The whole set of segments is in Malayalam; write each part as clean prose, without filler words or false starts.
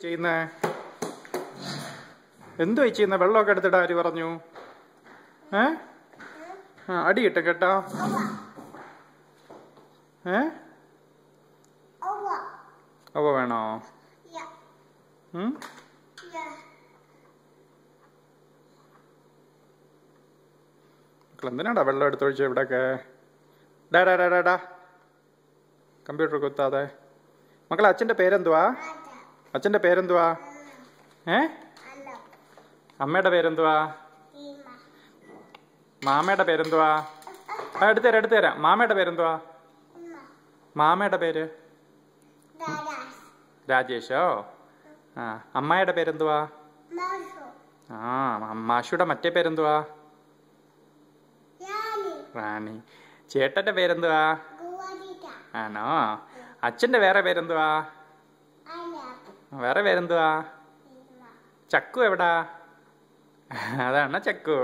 ചെയ്യുന്നേ എന്തുവായി ചെയ്യുന്ന? വെള്ളമൊക്കെ എടുത്തിട്ട് ആര് പറഞ്ഞു? അടി കിട്ടും കേട്ടോ. അവ വേണോ? എന്തിനാടാ വെള്ളം എടുത്തൊഴിച്ചു ഇവിടെയൊക്കെ? ഡാ കമ്പ്യൂട്ടർ കുത്താതെ. മക്കളെ അച്ഛൻ്റെ പേരെന്തുവാ? അച്ഛൻ്റെ പേരെന്തുവാ? അമ്മയുടെ പേരെന്തുവാ? മാമയുടെ പേരെന്തുവാ? എടുത്തുതരാം. മാമയുടെ പേരെന്തുവാ? മാമയുടെ പേര് രാജേഷോ? അമ്മായിയുടെ പേരെന്തുവാ? മാഷുടെ മറ്റേ പേരെന്തുവാ? റാണി. ചേട്ടന്റെ പേരെന്തുവാ? ആണോ? അച്ഛന്റെ വേറെ പേരെന്തുവാ? വേറെ പേരെന്തുവാ? ചക്കു എവിടാ? അതാണ് ചക്കു.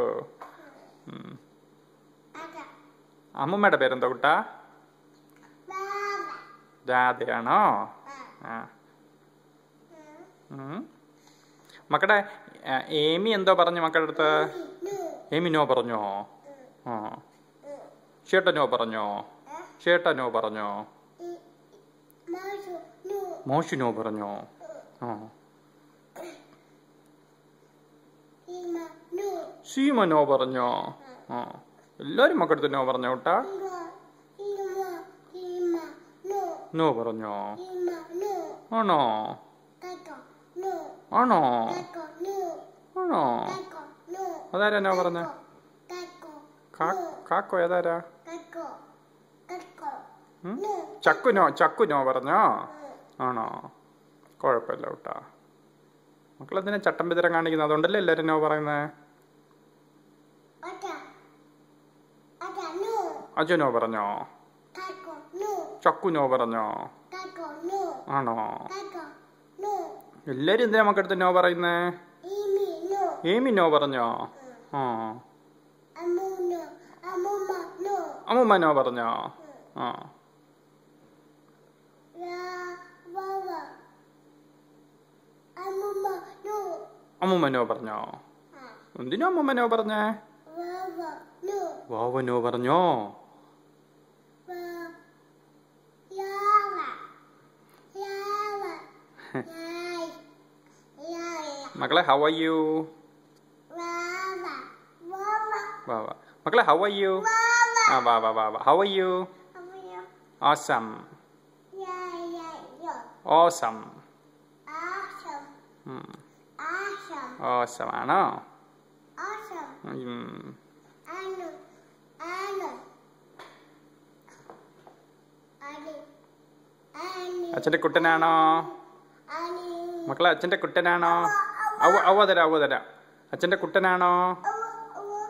അമ്മൂമ്മയുടെ പേരെന്താ കുട്ടാ? രാധയാണോ? മക്കളുടെ ഏമി എന്തോ പറഞ്ഞു മക്കളുടെ അടുത്ത്? ഏമി നോ പറഞ്ഞോ? ചേട്ടനോ പറഞ്ഞോ? ചേട്ടനോ പറഞ്ഞോ? മോശുനോ പറഞ്ഞോ? സീമനോ പറഞ്ഞോ? എല്ലാരും മക്കളടുത്ത് നോ പറഞ്ഞോ കുട്ടാ? നോ പറഞ്ഞോ? ആണോ? ആണോ? ആണോ? അതാരാ നോ പറഞ്ഞ? കാക്കോ ഏതാരാ? ചക്കുനോ പറഞ്ഞോ? ആണോ? കുഴപ്പമില്ല കുട്ടാ. മക്കളെന്തിനാ ചട്ടം വിതരം കാണിക്കുന്നത്? അതുകൊണ്ടല്ലേ എല്ലാരും നോ പറയുന്നേ. അജനോ പറഞ്ഞോ? ചക്കുനോ പറഞ്ഞോ? ആണോ? എല്ലാരും എന്തിനാ മക്കളടുത്ത് നോ പറയുന്നേ? ഏമി നോ പറഞ്ഞോ? അമ്മൂമ്മ നോ പറഞ്ഞോ? അമ്മൂമ്മ നോ പറഞ്ഞോ? എന്തിനാ അമ്മൂമ്മ നോ പറഞ്ഞേ? വാവ നോ പറഞ്ഞോ? മക്കളെ ഹൗ ആർ യു? വാവ. മക്കളെ how are you? Vava. How are you? Awesome. Awesome. Awesome ആണോ? അച്ഛൻ്റെ കുട്ടനാണോ? മക്കളെ അച്ഛൻ്റെ കുട്ടനാണോ? അവ തരാം. അച്ഛൻ്റെ കുട്ടനാണോ?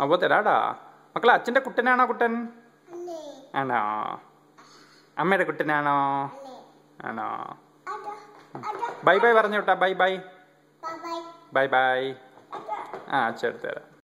അവ തരാടാ. മക്കളെ അച്ഛൻ്റെ കുട്ടനാണോ? കുട്ടൻ ആണോ? അമ്മയുടെ കുട്ടനാണോ? ആണോ? ബൈ ബൈ പറഞ്ഞു കേട്ടാ. Bye bye. അച്ഛൻ എടുത്തു തരാം.